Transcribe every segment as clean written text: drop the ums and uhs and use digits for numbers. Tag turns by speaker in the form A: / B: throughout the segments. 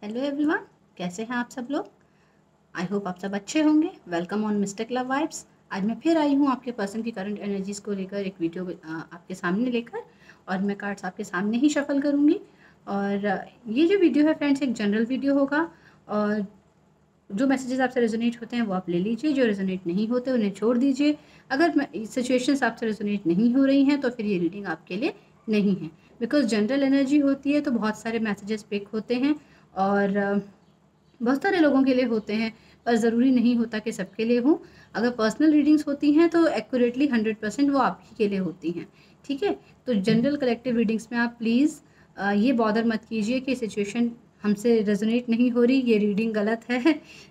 A: Hello everyone, कैसे हैं आप सब लोग। आई होप आप सब अच्छे होंगे। Welcome on mistake love vibes. आज मैं फिर आई हूँ आपके पर्सन की करंट एनर्जीज़ को लेकर एक वीडियो आपके सामने लेकर, और मैं कार्ड्स आपके सामने ही शफल करूँगी। और ये जो वीडियो है फ्रेंड्स, एक जनरल वीडियो होगा, और जो मैसेजेस आपसे रेजोनेट होते हैं वो आप ले लीजिए, जो रेजोनेट नहीं होते उन्हें छोड़ दीजिए। अगर सिचुएशंस आपसे रेजोनेट नहीं हो रही हैं तो फिर ये रीडिंग आपके लिए नहीं है, बिकॉज जनरल एनर्जी होती है तो बहुत सारे मैसेजेस पिक होते हैं और बहुत सारे लोगों के लिए होते हैं, पर ज़रूरी नहीं होता कि सबके लिए हो। अगर पर्सनल रीडिंग्स होती हैं तो एक्यूरेटली 100% वो आप ही के लिए होती हैं, ठीक है। तो जनरल कलेक्टिव रीडिंग्स में आप प्लीज़ ये बॉदर मत कीजिए कि सिचुएशन हमसे रेजोनेट नहीं हो रही, ये रीडिंग गलत है।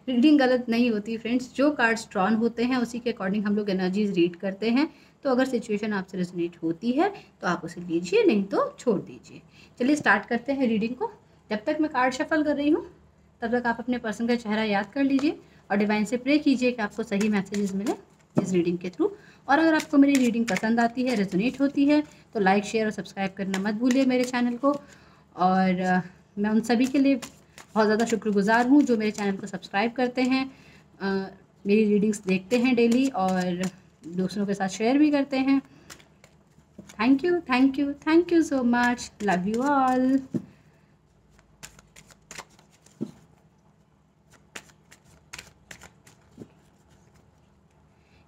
A: रीडिंग गलत नहीं होती फ्रेंड्स, जो कार्ड्स ड्रॉन होते हैं उसी के अकॉर्डिंग हम लोग एनर्जीज रीड करते हैं। तो अगर सिचुएशन आपसे रेजोनेट होती है तो आप उसे लीजिए, नहीं तो छोड़ दीजिए। चलिए स्टार्ट करते हैं रीडिंग को। जब तक मैं कार्ड शफल कर रही हूँ तब तक आप अपने पर्सन का चेहरा याद कर लीजिए और डिवाइन से प्रे कीजिए कि आपको सही मैसेजेस मिले इस रीडिंग के थ्रू। और अगर आपको मेरी रीडिंग पसंद आती है, रेजोनेट होती है, तो लाइक शेयर और सब्सक्राइब करना मत भूलिए मेरे चैनल को। और मैं उन सभी के लिए बहुत ज़्यादा शुक्रगुजार हूँ जो मेरे चैनल को सब्सक्राइब करते हैं, मेरी रीडिंग्स देखते हैं डेली और दूसरों के साथ शेयर भी करते हैं। Thank you, thank you, thank you so much. Love you all.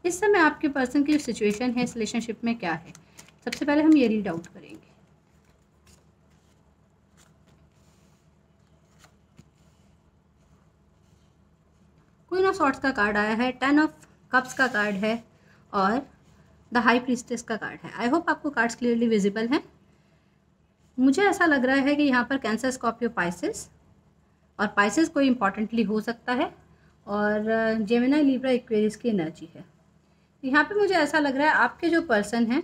A: इस समय आपके पर्सन की जो सिचुएशन है इस रिलेशनशिप में क्या है, सबसे पहले हम ये रीड आउट करेंगे। क्वीन ऑफ सॉर्ड्स का कार्ड आया है, 10 ऑफ कप्स का कार्ड है और द हाई प्रीस्टेस का कार्ड है। आई होप आपको कार्ड्स क्लियरली विजिबल हैं। मुझे ऐसा लग रहा है कि यहाँ पर कैंसर, स्कॉर्पियो, पाइसेस, और पाइसेस कोई इंपॉर्टेंटली हो सकता है, और जेमिनी, लिब्रा, एक्वेरियस की एनर्जी है। यहाँ पे मुझे ऐसा लग रहा है आपके जो पर्सन हैं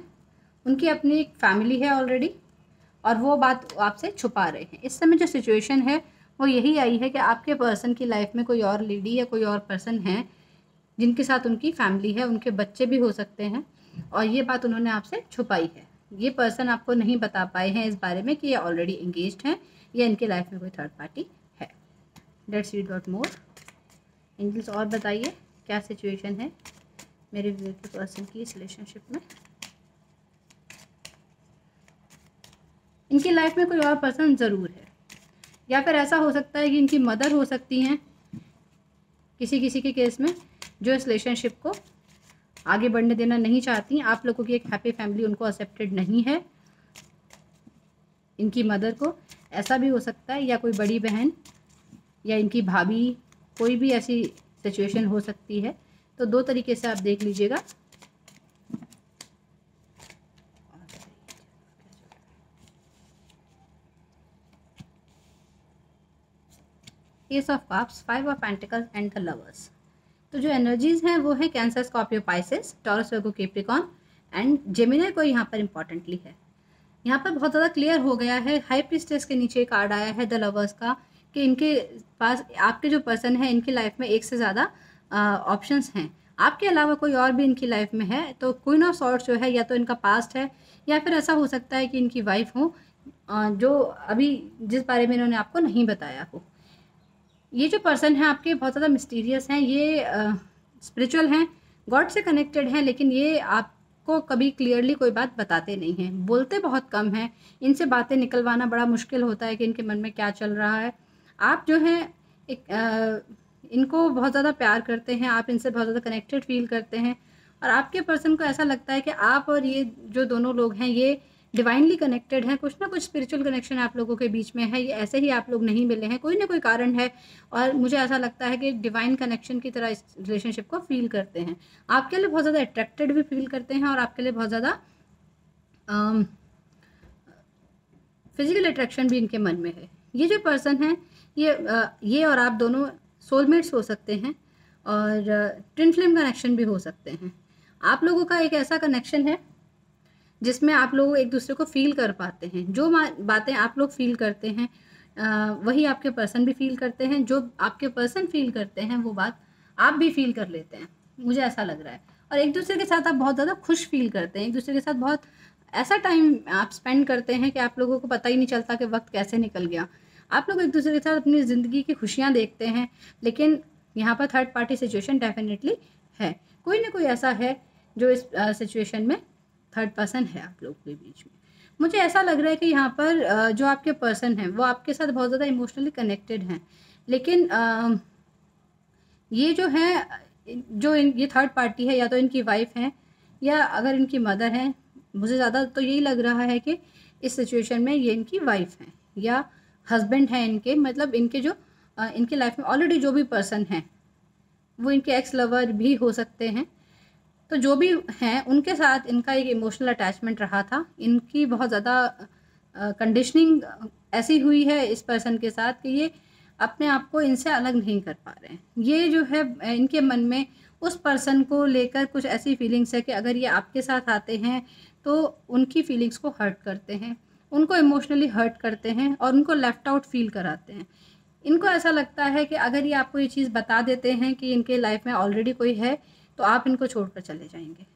A: उनकी अपनी एक फैमिली है ऑलरेडी, और वो बात आपसे छुपा रहे हैं। इस समय जो सिचुएशन है वो यही आई है कि आपके पर्सन की लाइफ में कोई और लेडी या कोई और पर्सन है जिनके साथ उनकी फैमिली है, उनके बच्चे भी हो सकते हैं, और ये बात उन्होंने आपसे छुपाई है। ये पर्सन आपको नहीं बता पाए हैं इस बारे में कि ये ऑलरेडी इंगेज्ड हैं या इनके लाइफ में कोई थर्ड पार्टी है। Let's read out more. Angels और बताइए क्या सिचुएशन है मेरे व्यूअर के पर्सन की इस रिलेशनशिप में। इनकी लाइफ में कोई और पर्सन ज़रूर है, या फिर ऐसा हो सकता है कि इनकी मदर हो सकती हैं किसी किसी के केस में, जो इस रिलेशनशिप को आगे बढ़ने देना नहीं चाहती। आप लोगों की एक हैप्पी फैमिली उनको एक्सेप्टेड नहीं है, इनकी मदर को। ऐसा भी हो सकता है, या कोई बड़ी बहन या इनकी भाभी, कोई भी ऐसी सिचुएशन हो सकती है। तो दो तरीके से आप देख लीजिएगा। S of cups, 5 of pentacles and the lovers. तो जो एनर्जीज हैं वो है cancer, Scorpio, Pisces, taurus, Virgo, Capricorn and Gemini को यहाँ पर इंपॉर्टेंटली है। यहाँ पर बहुत ज़्यादा क्लियर हो गया है। हाई प्रीस्टेस के नीचे कार्ड आया है द लवर्स का, कि इनके पास, आपके जो पर्सन है इनकी लाइफ में एक से ज़्यादा ऑप्शंस हैं। आपके अलावा कोई और भी इनकी लाइफ में है। तो क्वीन ऑफ सॉर्ड्स जो है या तो इनका पास्ट है, या फिर ऐसा हो सकता है कि इनकी वाइफ हो जो अभी जिस बारे में इन्होंने आपको नहीं बताया हो। ये जो पर्सन है आपके बहुत ज़्यादा मिस्टीरियस हैं, ये स्पिरिचुअल हैं, गॉड से कनेक्टेड हैं, लेकिन ये आपको कभी क्लियरली कोई बात बताते नहीं हैं, बोलते बहुत कम हैं। इनसे बातें निकलवाना बड़ा मुश्किल होता है कि इनके मन में क्या चल रहा है। आप जो हैं एक इनको बहुत ज़्यादा प्यार करते हैं, आप इनसे बहुत ज़्यादा कनेक्टेड फील करते हैं, और आपके पर्सन को ऐसा लगता है कि आप और ये जो दोनों लोग हैं ये डिवाइनली कनेक्टेड हैं। कुछ ना कुछ स्पिरिचुअल कनेक्शन आप लोगों के बीच में है, ये ऐसे ही आप लोग नहीं मिले हैं, कोई ना कोई कारण है। और मुझे ऐसा लगता है कि डिवाइन कनेक्शन की तरह इस रिलेशनशिप को फील करते हैं, आपके लिए बहुत ज़्यादा अट्रैक्टेड भी फील करते हैं, और आपके लिए बहुत ज़्यादा फिजिकल अट्रैक्शन भी इनके मन में है। ये जो पर्सन है ये और आप दोनों सोलमेट्स हो सकते हैं, और ट्विन फ्लेम कनेक्शन भी हो सकते हैं। आप लोगों का एक ऐसा कनेक्शन है जिसमें आप लोग एक दूसरे को फील कर पाते हैं। जो बातें आप लोग फील करते हैं वही आपके पर्सन भी फील करते हैं। जो आपके पर्सन फील करते हैं वो बात आप भी फील कर लेते हैं, मुझे ऐसा लग रहा है। और एक दूसरे के साथ आप बहुत ज़्यादा खुश फील करते हैं, एक दूसरे के साथ बहुत ऐसा टाइम आप स्पेंड करते हैं कि आप लोगों को पता ही नहीं चलता कि वक्त कैसे निकल गया। आप लोग एक दूसरे के साथ अपनी ज़िंदगी की खुशियाँ देखते हैं, लेकिन यहाँ पर थर्ड पार्टी सिचुएशन डेफिनेटली है। कोई ना कोई ऐसा है जो इस सिचुएशन में थर्ड पर्सन है आप लोगों के बीच में। मुझे ऐसा लग रहा है कि यहाँ पर जो आपके पर्सन हैं वो आपके साथ बहुत ज़्यादा इमोशनली कनेक्टेड हैं, लेकिन ये जो है ये थर्ड पार्टी है, या तो इनकी वाइफ है या अगर इनकी मदर है, मुझे ज़्यादा तो यही लग रहा है कि इस सिचुएशन में ये इनकी वाइफ है या हस्बैंड है इनके, मतलब इनके जो इनकी लाइफ में ऑलरेडी जो भी पर्सन है वो इनके एक्स लवर भी हो सकते हैं। तो जो भी हैं उनके साथ इनका एक इमोशनल अटैचमेंट रहा था, इनकी बहुत ज़्यादा कंडीशनिंग ऐसी हुई है इस पर्सन के साथ कि ये अपने आप को इनसे अलग नहीं कर पा रहे हैं। ये जो है इनके मन में उस पर्सन को लेकर कुछ ऐसी फीलिंग्स है कि अगर ये आपके साथ आते हैं तो उनकी फीलिंग्स को हर्ट करते हैं, उनको इमोशनली हर्ट करते हैं और उनको लेफ्ट आउट फील कराते हैं। इनको ऐसा लगता है कि अगर ये आपको ये चीज़ बता देते हैं कि इनके लाइफ में ऑलरेडी कोई है तो आप इनको छोड़कर चले जाएंगे,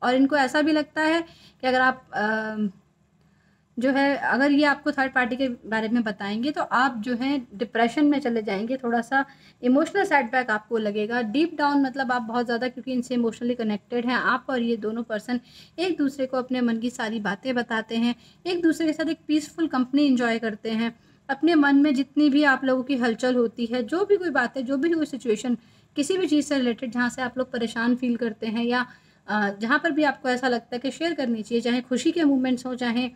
A: और इनको ऐसा भी लगता है कि अगर आप जो है अगर ये आपको थर्ड पार्टी के बारे में बताएंगे तो आप जो है डिप्रेशन में चले जाएंगे, थोड़ा सा इमोशनल सेटबैक आपको लगेगा डीप डाउन, मतलब आप बहुत ज़्यादा, क्योंकि इनसे इमोशनली कनेक्टेड हैं आप और ये दोनों पर्सन एक दूसरे को अपने मन की सारी बातें बताते हैं, एक दूसरे के साथ एक पीसफुल कंपनी इंजॉय करते हैं। अपने मन में जितनी भी आप लोगों की हलचल होती है, जो भी कोई बात है, जो भी कोई सिचुएशन किसी भी चीज़ से रिलेटेड जहाँ से आप लोग परेशान फील करते हैं या जहाँ पर भी आपको ऐसा लगता है कि शेयर करनी चाहिए, चाहे खुशी के मोमेंट्स हों चाहे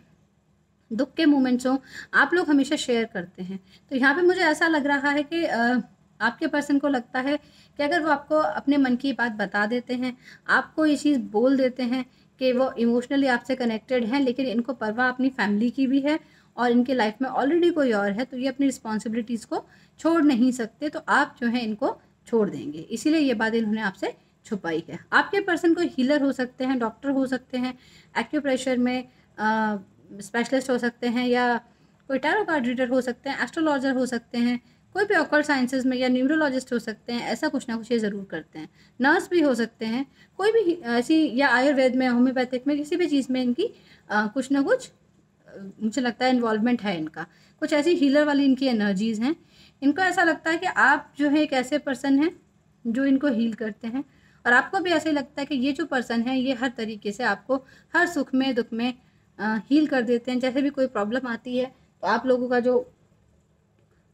A: दुख के मोमेंट्स हों, आप लोग हमेशा शेयर करते हैं। तो यहाँ पे मुझे ऐसा लग रहा है कि आपके पर्सन को लगता है कि अगर वो आपको अपने मन की बात बता देते हैं, आपको ये चीज़ बोल देते हैं कि वो इमोशनली आपसे कनेक्टेड हैं, लेकिन इनको परवाह अपनी फैमिली की भी है और इनके लाइफ में ऑलरेडी कोई और है, तो ये अपनी रिस्पॉन्सिबिलिटीज़ को छोड़ नहीं सकते, तो आप जो है इनको छोड़ देंगे, इसीलिए ये बात इन्होंने आपसे छुपाई है। आपके पर्सन कोई हीलर हो सकते हैं, डॉक्टर हो सकते हैं, एक्यूप्रेशर में स्पेशलिस्ट हो सकते हैं, या कोई टैरो कार्ड रीडर हो सकते हैं, एस्ट्रोलॉजर हो सकते हैं, कोई भी ऑकल्ट साइंसेज में, या न्यूरोलॉजिस्ट हो सकते हैं। ऐसा कुछ ना कुछ ये ज़रूर करते हैं। नर्स भी हो सकते हैं, कोई भी ऐसी, या आयुर्वेद में, होम्योपैथिक में, किसी भी चीज़ में इनकी कुछ ना कुछ मुझे लगता है इन्वॉल्वमेंट है इनका। कुछ ऐसी हीलर वाली इनकी एनर्जीज़ हैं। इनको ऐसा लगता है कि आप जो है एक ऐसे पर्सन हैं जो इनको हील करते हैं, और आपको भी ऐसे लगता है कि ये जो पर्सन है ये हर तरीके से आपको हर सुख में दुख में हील कर देते हैं। जैसे भी कोई प्रॉब्लम आती है तो आप लोगों का जो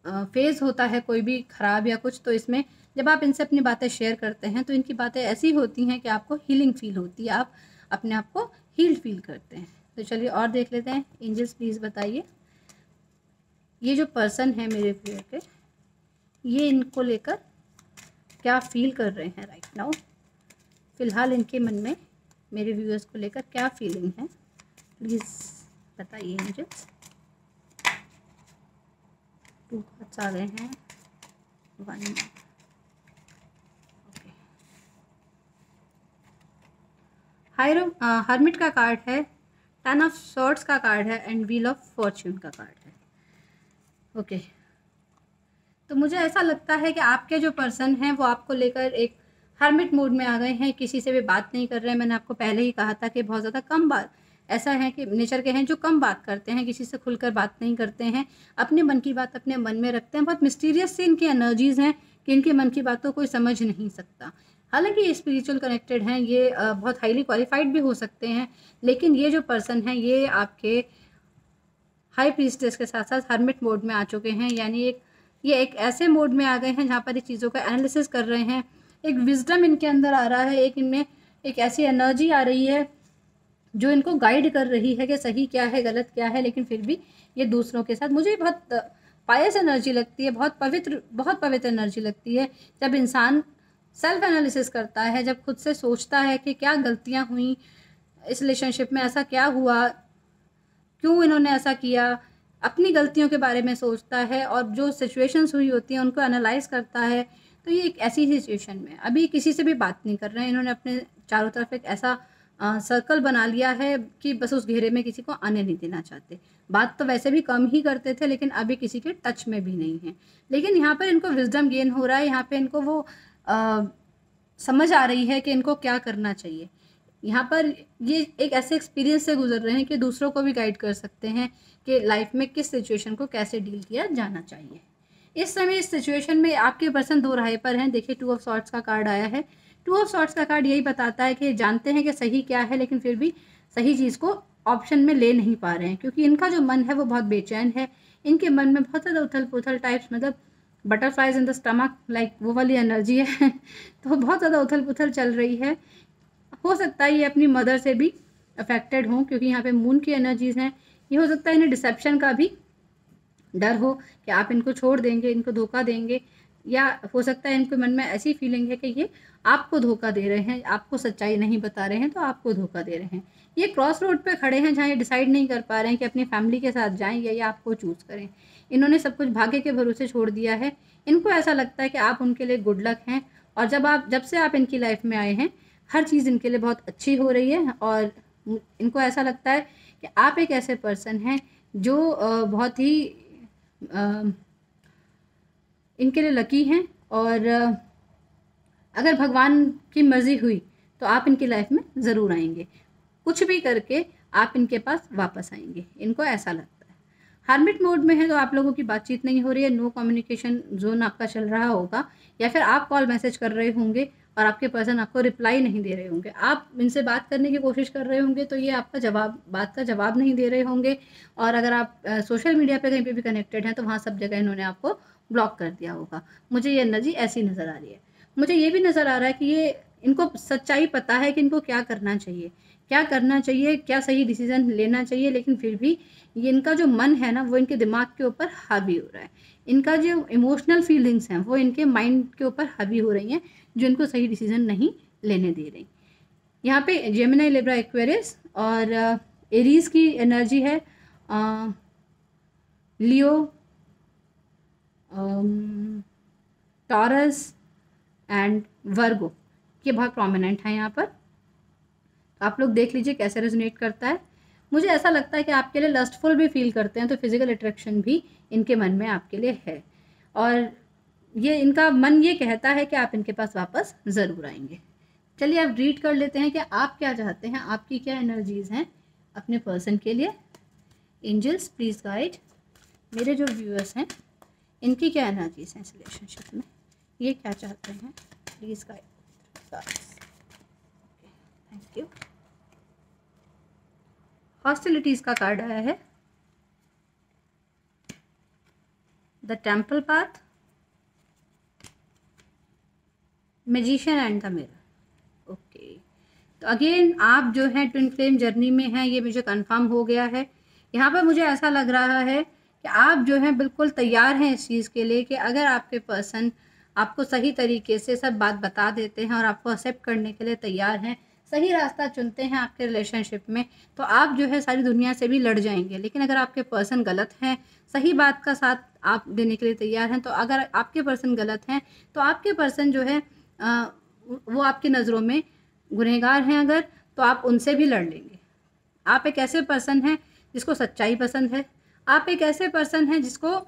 A: फेज़ होता है कोई भी ख़राब या कुछ, तो इसमें जब आप इनसे अपनी बातें शेयर करते हैं तो इनकी बातें ऐसी होती हैं कि आपको हीलिंग फील होती है, आप अपने आप को हील फील करते हैं। तो चलिए और देख लेते हैं। एंजल्स प्लीज़ बताइए, ये जो पर्सन है मेरे व्यूअर के, ये इनको लेकर क्या फील कर रहे हैं राइट नाउ। फ़िलहाल इनके मन में मेरे व्यूअर्स को लेकर क्या फीलिंग है, प्लीज़ बताइए एंजल्स। 2 कार्ड्स आ गए हैं, 1 ओके। हर्मिट का कार्ड है, 10 ऑफ सॉर्ड्स का कार्ड है, एंड व्हील ऑफ फॉर्च्यून का कार्ड है। ओके तो मुझे ऐसा लगता है कि आपके जो पर्सन हैं वो आपको लेकर एक हर्मिट मोड में आ गए हैं, किसी से भी बात नहीं कर रहे हैं। मैंने आपको पहले ही कहा था कि बहुत ज़्यादा कम बात ऐसा है कि नेचर के हैं जो कम बात करते हैं, किसी से खुलकर बात नहीं करते हैं, अपने मन की बात अपने मन में रखते हैं। बहुत मिस्टीरियस सी इनकी एनर्जीज़ हैं कि इनके मन की बात को कोई समझ नहीं सकता। हालांकि ये स्पिरिचुअल कनेक्टेड हैं, ये बहुत हाईली क्वालिफाइड भी हो सकते हैं, लेकिन ये जो पर्सन है ये आपके हाई प्रीस्टेस के साथ साथ हर्मिट मोड में आ चुके हैं। यानी ये एक ऐसे मोड में आ गए हैं जहाँ पर ये चीज़ों का एनालिसिस कर रहे हैं। एक विजडम इनके अंदर आ रहा है, एक इनमें एक ऐसी एनर्जी आ रही है जो इनको गाइड कर रही है कि सही क्या है गलत क्या है, लेकिन फिर भी ये दूसरों के साथ, मुझे बहुत पायस एनर्जी लगती है, बहुत पवित्र एनर्जी लगती है जब इंसान सेल्फ एनालिसिस करता है, जब खुद से सोचता है कि क्या गलतियाँ हुई इस रिलेशनशिप में, ऐसा क्या हुआ, क्यों इन्होंने ऐसा किया, अपनी गलतियों के बारे में सोचता है और जो सिचुएशंस हुई होती हैं उनको एनालाइज करता है। तो ये एक ऐसी सिचुएशन में अभी किसी से भी बात नहीं कर रहे हैं, इन्होंने अपने चारों तरफ एक ऐसा सर्कल बना लिया है कि बस उस घेरे में किसी को आने नहीं देना चाहते। बात तो वैसे भी कम ही करते थे, लेकिन अभी किसी के टच में भी नहीं है। लेकिन यहाँ पर इनको विजडम गेन हो रहा है, यहाँ पे इनको वो समझ आ रही है कि इनको क्या करना चाहिए। यहाँ पर ये एक ऐसे एक्सपीरियंस से गुजर रहे हैं कि दूसरों को भी गाइड कर सकते हैं कि लाइफ में किस सिचुएशन को कैसे डील किया जाना चाहिए। इस समय इस सिचुएशन में आपके पर्सन दो राह पर हैं। देखिए 2 ऑफ सॉर्ड्स का कार्ड आया है। 2 ऑफ सॉर्ड्स का कार्ड यही बताता है कि जानते हैं कि सही क्या है, लेकिन फिर भी सही चीज़ को ऑप्शन में ले नहीं पा रहे हैं, क्योंकि इनका जो मन है वो बहुत बेचैन है। इनके मन में बहुत ज़्यादा उथल पुथल टाइप्स, मतलब butterflies in the stomach, like वो वाली एनर्जी है। तो बहुत ज़्यादा उथल पुथल चल रही है। हो सकता है ये अपनी मदर से भी अफेक्टेड हों, क्योंकि यहाँ पे मून की एनर्जीज़ हैं। ये हो सकता है इन्हें डिसेप्शन का भी डर हो कि आप इनको छोड़ देंगे, इनको धोखा देंगे, या हो सकता है इनके मन में ऐसी फीलिंग है कि ये आपको धोखा दे रहे हैं, आपको सच्चाई नहीं बता रहे हैं, तो आपको धोखा दे रहे हैं। ये क्रॉस रोड पे खड़े हैं जहाँ ये डिसाइड नहीं कर पा रहे हैं कि अपनी फैमिली के साथ जाएं या आपको चूज़ करें। इन्होंने सब कुछ भाग्य के भरोसे छोड़ दिया है। इनको ऐसा लगता है कि आप उनके लिए गुड लक हैं, और जब से आप इनकी लाइफ में आए हैं हर चीज़ इनके लिए बहुत अच्छी हो रही है। और इनको ऐसा लगता है कि आप एक ऐसे पर्सन हैं जो बहुत ही इनके लिए लकी हैं, और अगर भगवान की मर्ज़ी हुई तो आप इनकी लाइफ में ज़रूर आएंगे। कुछ भी करके आप इनके पास वापस आएंगे, इनको ऐसा लगता है। हार्मिट मोड में है तो आप लोगों की बातचीत नहीं हो रही है, नो कम्युनिकेशन जोन आपका चल रहा होगा, या फिर आप कॉल मैसेज कर रहे होंगे और आपके पर्सन आपको रिप्लाई नहीं दे रहे होंगे। आप इनसे बात करने की कोशिश कर रहे होंगे तो ये आपका बात का जवाब नहीं दे रहे होंगे। और अगर आप सोशल मीडिया पे कहीं पे भी कनेक्टेड हैं तो वहाँ सब जगह इन्होंने आपको ब्लॉक कर दिया होगा। मुझे ये एनर्जी ऐसी नज़र आ रही है। मुझे ये भी नज़र आ रहा है कि ये इनको सच्चाई पता है कि इनको क्या करना चाहिए, क्या सही डिसीजन लेना चाहिए, लेकिन फिर भी ये इनका जो मन है ना वो इनके दिमाग के ऊपर हावी हो रहा है। इनका जो इमोशनल फीलिंग्स हैं वो इनके माइंड के ऊपर हावी हो रही हैं, जो इनको सही डिसीजन नहीं लेने दे रही। यहाँ पे जेमिनी, लिब्रा, एक्वेरियस और एरीज की एनर्जी है। लियो, टॉरस एंड वर्गो, ये बहुत प्रोमिनेंट है यहाँ पर। तो आप लोग देख लीजिए कैसे रेजोनेट करता है। मुझे ऐसा लगता है कि आपके लिए लस्टफुल भी फील करते हैं, तो फिजिकल अट्रैक्शन भी इनके मन में आपके लिए है, और ये इनका मन ये कहता है कि आप इनके पास वापस ज़रूर आएंगे। चलिए आप रीड कर लेते हैं कि आप क्या चाहते हैं, आपकी क्या एनर्जीज़ हैं अपने पर्सन के लिए। एंजल्स प्लीज़ गाइड मेरे जो व्यूअर्स हैं, इनकी क्या एनर्जीज़ हैं इस रिलेशनशिप में, ये क्या चाहते हैं, please guide. Thank you. Hostilities का कार्ड आया है, the temple path, magician and the mirror. Okay, तो अगेन आप जो है ट्विन फ्लेम जर्नी में हैं, ये मुझे कंफर्म हो गया है। यहाँ पर मुझे ऐसा लग रहा है कि आप जो हैं बिल्कुल तैयार हैं इस चीज़ के लिए कि अगर आपके पर्सन आपको सही तरीके से सब बात बता देते हैं और आपको एक्सेप्ट करने के लिए तैयार हैं, सही रास्ता चुनते हैं आपके रिलेशनशिप में, तो आप जो है सारी दुनिया से भी लड़ जाएंगे। लेकिन अगर आपके पर्सन गलत हैं, सही बात का साथ आप देने के लिए तैयार हैं, तो अगर आपके पर्सन गलत हैं तो आपके पर्सन जो है वो आपकी नज़रों में गुनहगार हैं अगर, तो आप उनसे भी लड़ लेंगे। आप एक ऐसे पर्सन हैं जिसको सच्चाई पसंद है, आप एक ऐसे पर्सन हैं जिसको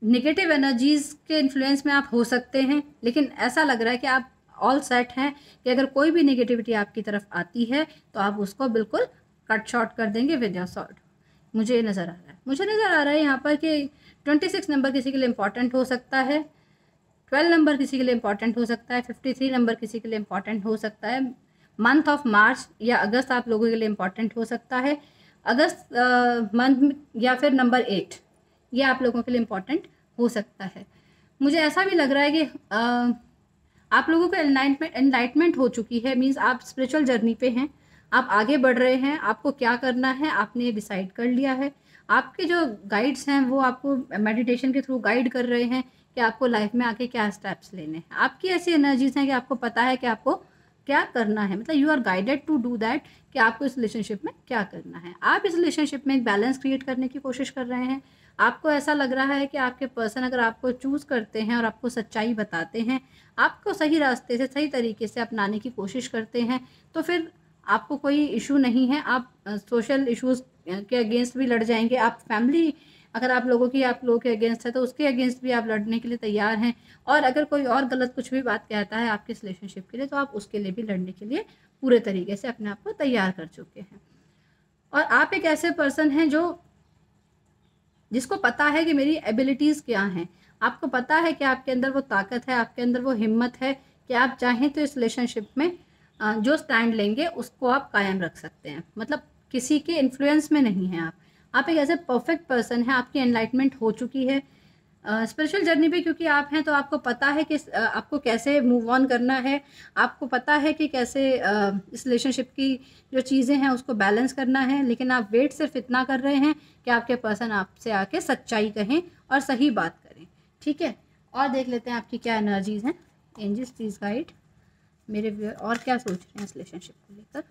A: नेगेटिव एनर्जीज़ के इन्फ्लुएंस में आप हो सकते हैं, लेकिन ऐसा लग रहा है कि आप ऑल सेट हैं कि अगर कोई भी नेगेटिविटी आपकी तरफ आती है तो आप उसको बिल्कुल कट शॉर्ट कर देंगे विद योर सॉर्ड। मुझे नज़र आ रहा है यहाँ पर कि 26 नंबर किसी के लिए इम्पॉर्टेंट हो सकता है, 12 नंबर किसी के लिए इम्पॉर्टेंट हो सकता है, 53 नंबर किसी के लिए इम्पॉर्टेंट हो सकता है, मंथ ऑफ मार्च या अगस्त आप लोगों के लिए इम्पॉर्टेंट हो सकता है, अगस्त मंथ या फिर नंबर 8 ये आप लोगों के लिए इम्पॉर्टेंट हो सकता है। मुझे ऐसा भी लग रहा है कि आप लोगों को एनलाइटमेंट हो चुकी है, मीन्स आप स्पिरिचुअल जर्नी पे हैं, आप आगे बढ़ रहे हैं, आपको क्या करना है आपने डिसाइड कर लिया है। आपके जो गाइड्स हैं वो आपको मेडिटेशन के थ्रू गाइड कर रहे हैं कि आपको लाइफ में आके क्या स्टेप्स लेने हैं। आपकी ऐसी एनर्जीज हैं कि आपको पता है कि आपको क्या करना है, मतलब you are guided to do that, कि आपको इस रिलेशनशिप में क्या करना है। आप इस रिलेशनशिप में एक बैलेंस क्रिएट करने की कोशिश कर रहे हैं। आपको ऐसा लग रहा है कि आपके पर्सन अगर आपको चूज़ करते हैं और आपको सच्चाई बताते हैं, आपको सही रास्ते से सही तरीके से अपनाने की कोशिश करते हैं, तो फिर आपको कोई इशू नहीं है। आप सोशल इश्यूज़ के अगेंस्ट भी लड़ जाएंगे, आप फैमिली अगर आप लोगों के अगेंस्ट है तो उसके अगेंस्ट भी आप लड़ने के लिए तैयार हैं, और अगर कोई और गलत कुछ भी बात कहता है आपके रिलेशनशिप के लिए तो आप उसके लिए भी लड़ने के लिए पूरे तरीके से अपने आप को तैयार कर चुके हैं। और आप एक ऐसे पर्सन हैं जिसको पता है कि मेरी एबिलिटीज़ क्या हैं। आपको पता है कि आपके अंदर वो ताकत है, आपके अंदर वो हिम्मत है कि आप चाहें तो इस रिलेशनशिप में जो स्टैंड लेंगे उसको आप कायम रख सकते हैं। मतलब किसी के इन्फ्लुएंस में नहीं हैं आप एक ऐसे परफेक्ट पर्सन हैं। आपकी एनलाइटमेंट हो चुकी है स्पिरिचुअल जर्नी पे, क्योंकि आप हैं तो आपको पता है कि आपको कैसे मूव ऑन करना है। आपको पता है कि कैसे इस रिलेशनशिप की जो चीज़ें हैं उसको बैलेंस करना है। लेकिन आप वेट सिर्फ इतना कर रहे हैं कि आपके पर्सन आपसे आके सच्चाई कहें और सही बात करें। ठीक है, और देख लेते हैं आपकी क्या एनर्जीज हैं। एंजल्स प्लीज गाइड मेरे व्यूअर और क्या सोच रहे हैं इस रिलेशनशिप को लेकर।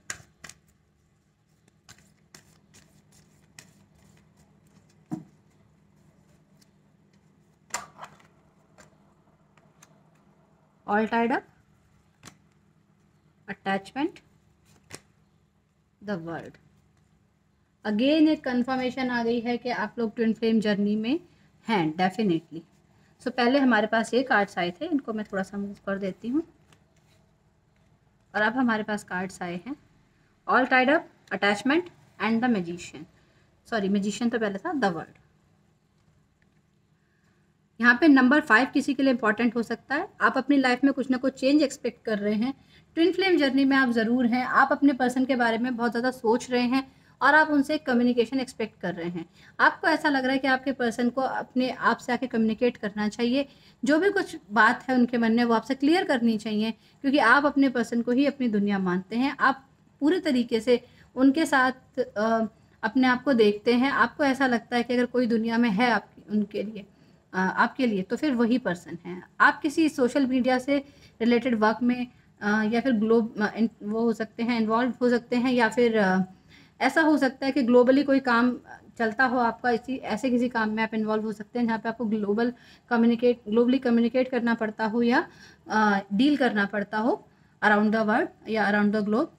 A: All tied up, attachment, the world. Again एक कंफर्मेशन आ गई है कि आप लोग ट्विन फ्लेम जर्नी में हैं डेफिनेटली। सो पहले हमारे पास ये कार्ड्स आए थे, इनको मैं थोड़ा सा मूव कर देती हूँ, और अब हमारे पास कार्ड्स आए हैं all tied up, attachment and the magician. Sorry, magician तो पहले था, द वर्ल्ड। यहाँ पे नंबर 5 किसी के लिए इंपॉर्टेंट हो सकता है। आप अपनी लाइफ में कुछ ना कुछ चेंज एक्सपेक्ट कर रहे हैं। ट्विन फ्लेम जर्नी में आप ज़रूर हैं। आप अपने पर्सन के बारे में बहुत ज़्यादा सोच रहे हैं और आप उनसे कम्युनिकेशन एक्सपेक्ट कर रहे हैं। आपको ऐसा लग रहा है कि आपके पर्सन को अपने आप से आके कम्युनिकेट करना चाहिए। जो भी कुछ बात है उनके मन में वो आपसे क्लियर करनी चाहिए, क्योंकि आप अपने पर्सन को ही अपनी दुनिया मानते हैं। आप पूरे तरीके से उनके साथ अपने आप को देखते हैं। आपको ऐसा लगता है कि अगर कोई दुनिया में है उनके लिए आपके लिए तो फिर वही पर्सन है। आप किसी सोशल मीडिया से रिलेटेड वर्क में या फिर वो हो सकते हैं, इन्वॉल्व हो सकते हैं, या फिर ऐसा हो सकता है कि ग्लोबली कोई काम चलता हो आपका, ऐसे किसी काम में आप इन्वॉल्व हो सकते हैं जहाँ पे आपको ग्लोबली कम्युनिकेट करना पड़ता हो या डील करना पड़ता हो अराउंड द वर्ल्ड या अराउंड द ग्लोब।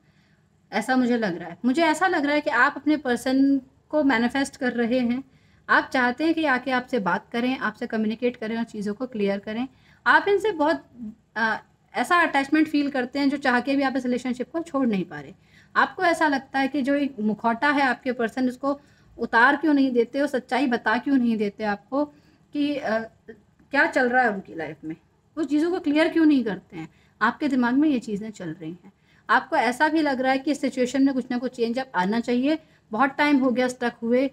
A: ऐसा मुझे लग रहा है। मुझे ऐसा लग रहा है कि आप अपने पर्सन को मैनिफेस्ट कर रहे हैं। आप चाहते हैं कि आके आपसे बात करें, आपसे कम्युनिकेट करें और चीज़ों को क्लियर करें। आप इनसे बहुत ऐसा अटैचमेंट फील करते हैं जो चाह के भी आप इस रिलेशनशिप को छोड़ नहीं पा रहे। आपको ऐसा लगता है कि जो एक मुखौटा है आपके पर्सन, उसको उतार क्यों नहीं देते, और सच्चाई बता क्यों नहीं देते आपको कि क्या चल रहा है उनकी लाइफ में। वो चीज़ों को क्लियर क्यों नहीं करते हैं। आपके दिमाग में ये चीज़ें चल रही हैं। आपको ऐसा भी लग रहा है कि इस सिचुएशन में कुछ ना कुछ चेंज अब आना चाहिए। बहुत टाइम हो गया स्टक हुए।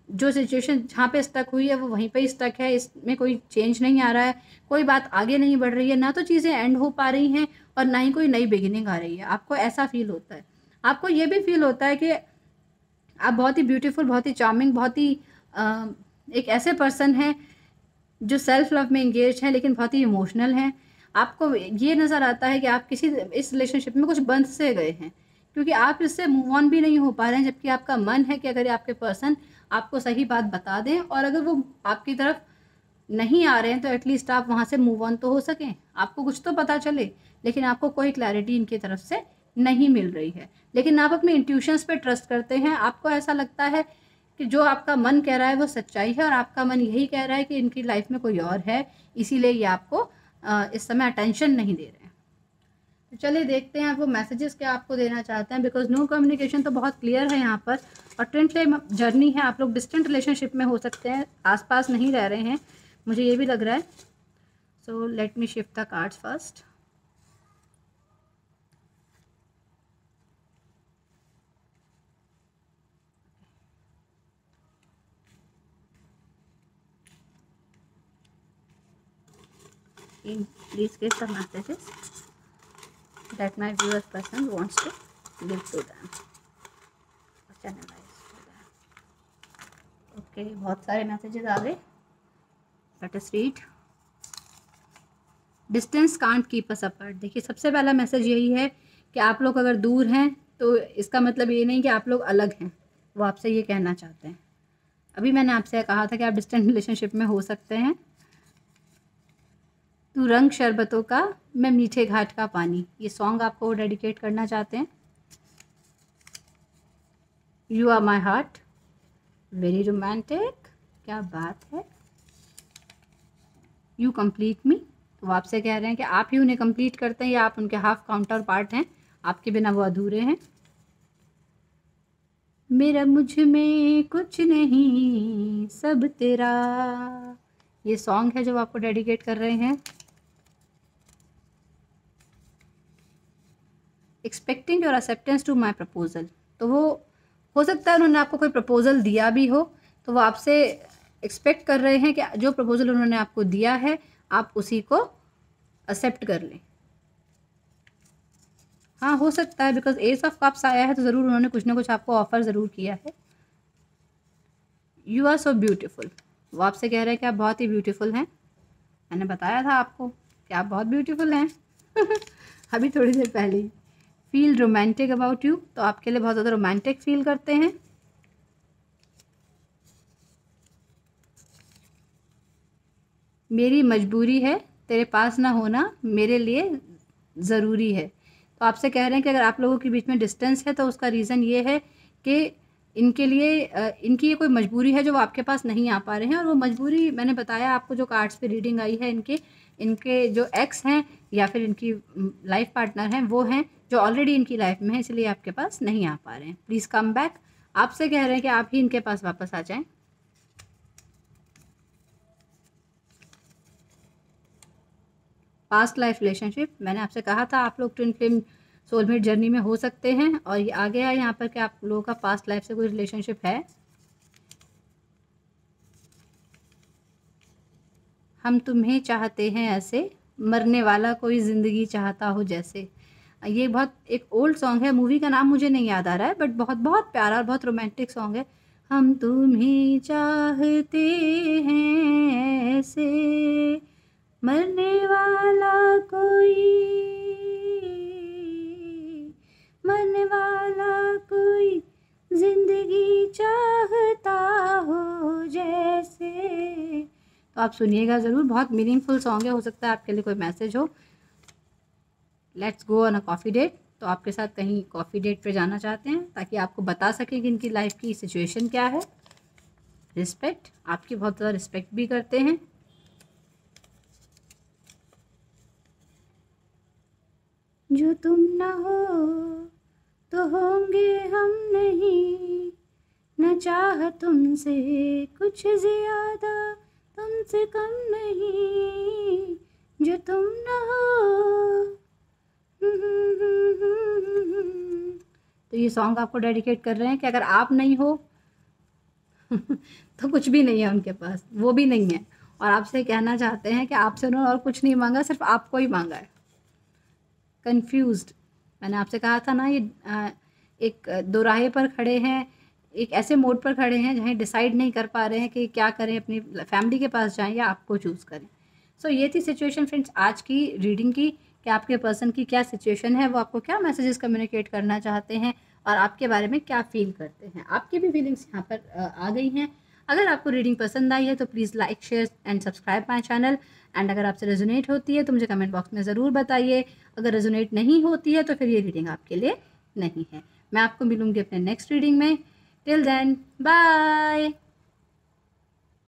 A: जो सिचुएशन जहाँ पे स्टक हुई है वो वहीं पे ही स्टक है। इसमें कोई चेंज नहीं आ रहा है, कोई बात आगे नहीं बढ़ रही है, ना तो चीज़ें एंड हो पा रही हैं और ना ही कोई नई बिगिनिंग आ रही है। आपको ऐसा फील होता है। आपको ये भी फील होता है कि आप बहुत ही ब्यूटीफुल, बहुत ही चार्मिंग, बहुत ही एक ऐसे पर्सन हैं जो सेल्फ लव में इंगेज हैं लेकिन बहुत ही इमोशनल हैं। आपको ये नज़र आता है कि आप इस रिलेशनशिप में कुछ बंध से गए हैं, क्योंकि आप इससे मूव ऑन भी नहीं हो पा रहे हैं। जबकि आपका मन है कि अगर आपके पर्सन आपको सही बात बता दें, और अगर वो आपकी तरफ नहीं आ रहे हैं तो एटलीस्ट आप वहाँ से मूव ऑन तो हो सकें, आपको कुछ तो पता चले। लेकिन आपको कोई क्लैरिटी इनकी तरफ से नहीं मिल रही है। लेकिन आप अपने इंट्यूशंस पे ट्रस्ट करते हैं। आपको ऐसा लगता है कि जो आपका मन कह रहा है वो सच्चाई है, और आपका मन यही कह रहा है कि इनकी लाइफ में कोई और है, इसीलिए ये आपको इस समय अटेंशन नहीं दे रहे हैं। तो चलिए देखते हैं वो मैसेजेस क्या आपको देना चाहते हैं, बिकॉज नो कम्युनिकेशन तो बहुत क्लियर है यहाँ पर। और ट्विन फ्लेम जर्नी है, आप लोग डिस्टेंट रिलेशनशिप में हो सकते हैं, आसपास नहीं रह रहे हैं, मुझे ये भी लग रहा है। So let me shift the cards first. Please give the messages that my viewer person wants to give to them. Okay, बहुत सारे मैसेजेस आ गए। Let us read. Distance can't keep us apart. देखिए, सबसे पहला मैसेज यही है कि आप लोग अगर दूर हैं तो इसका मतलब ये नहीं कि आप लोग अलग हैं, वो आपसे ये कहना चाहते हैं। अभी मैंने आपसे कहा था कि आप डिस्टेंट रिलेशनशिप में हो सकते हैं। तू रंग शरबतों का, मैं मीठे घाट का पानी, ये सॉन्ग आपको वो डेडिकेट करना चाहते हैं। You are my heart, very romantic, क्या बात है। यू कंप्लीट मी, तो वो आपसे कह रहे हैं कि आप ही उन्हें कंप्लीट करते हैं या आप उनके हाफ काउंटर पार्ट हैं, आपके बिना वो अधूरे हैं। मेरा मुझ में कुछ नहीं सब तेरा, ये सॉन्ग है जो आपको डेडिकेट कर रहे हैं। Expecting your acceptance to my proposal, तो वो हो सकता है उन्होंने आपको कोई प्रपोजल दिया भी हो, तो वो आपसे एक्सपेक्ट कर रहे हैं कि जो प्रपोजल उन्होंने आपको दिया है आप उसी को एक्सेप्ट कर लें। हाँ हो सकता है, बिकॉज एस ऑफ कप्स आया है तो ज़रूर उन्होंने कुछ ना कुछ आपको ऑफर ज़रूर किया है। यू आर सो ब्यूटीफुल, वो आपसे कह रहे हैं कि आप बहुत ही ब्यूटीफुल हैं। मैंने बताया था आपको कि आप बहुत ब्यूटीफुल हैं अभी थोड़ी देर पहले ही। फील रोमांटिक अबाउट यू, तो आपके लिए बहुत ज़्यादा रोमांटिक फील करते हैं। मेरी मजबूरी है तेरे पास ना होना मेरे लिए ज़रूरी है, तो आपसे कह रहे हैं कि अगर आप लोगों के बीच में डिस्टेंस है तो उसका रीज़न ये है कि इनके लिए इनकी ये कोई मजबूरी है जो वो आपके पास नहीं आ पा रहे हैं। और वो मजबूरी मैंने बताया आपको, जो कार्ड्स पे रीडिंग आई है इनके जो एक्स हैं या फिर इनकी लाइफ पार्टनर हैं वो हैं जो ऑलरेडी इनकी लाइफ में है, इसलिए आपके पास नहीं आ पा रहे हैं। प्लीज़ कम बैक, आपसे कह रहे हैं कि आप ही इनके पास वापस आ जाएं। पास्ट लाइफ रिलेशनशिप, मैंने आपसे कहा था आप लोग ट्विन फ्लेम सोलमेट जर्नी में हो सकते हैं, और ये आ गया है यहाँ पर कि आप लोगों का पास्ट लाइफ से कोई रिलेशनशिप है। हम तुम्हें चाहते हैं ऐसे, मरने वाला कोई ज़िंदगी चाहता हो जैसे। ये बहुत एक ओल्ड सॉन्ग है, मूवी का नाम मुझे नहीं याद आ रहा है, बट बहुत बहुत प्यारा और बहुत रोमांटिक सॉन्ग है। हम तुम्हें चाहते हैं ऐसे, मरने वाला कोई, मरने वाला कोई जिंदगी चाहता हो जैसे। तो आप सुनिएगा ज़रूर, बहुत मीनिंगफुल सॉन्ग है, हो सकता है आपके लिए कोई मैसेज हो। Let's go on a coffee date, तो आपके साथ कहीं कॉफ़ी डेट पे जाना चाहते हैं ताकि आपको बता सकें कि इनकी लाइफ की सिचुएशन क्या है। रिस्पेक्ट, आपकी बहुत ज़्यादा रिस्पेक्ट भी करते हैं। जो तुम ना हो तो होंगे हम नहीं, न चाह तुमसे कुछ ज़्यादा तुमसे कम नहीं, जो तुम ना हो। तो ये सॉन्ग आपको डेडिकेट कर रहे हैं कि अगर आप नहीं हो तो कुछ भी नहीं है उनके पास, वो भी नहीं है, और आपसे कहना चाहते हैं कि आपसे उन्होंने और कुछ नहीं मांगा, सिर्फ आपको ही मांगा है। कंफ्यूज्ड, मैंने आपसे कहा था ना, ये एक दोराहे पर खड़े हैं, एक ऐसे मोड पर खड़े हैं जहाँ डिसाइड नहीं कर पा रहे हैं कि क्या करें, अपनी फैमिली के पास जाएं या आपको चूज़ करें। सो ये थी सिचुएशन फ्रेंड्स आज की रीडिंग की, कि आपके पर्सन की क्या सिचुएशन है, वो आपको क्या मैसेजेस कम्युनिकेट करना चाहते हैं और आपके बारे में क्या फील करते हैं। आपकी भी फीलिंग्स यहाँ पर आ गई हैं। अगर आपको रीडिंग पसंद आई है तो please like share and subscribe my channel. And अगर आपसे रेजोनेट होती है तो मुझे कमेंट बॉक्स में ज़रूर बताइए। अगर रेजोनेट नहीं होती है तो फिर ये रीडिंग आपके लिए नहीं है। मैं आपको मिलूँगी अपने नेक्स्ट रीडिंग में। Till then bye.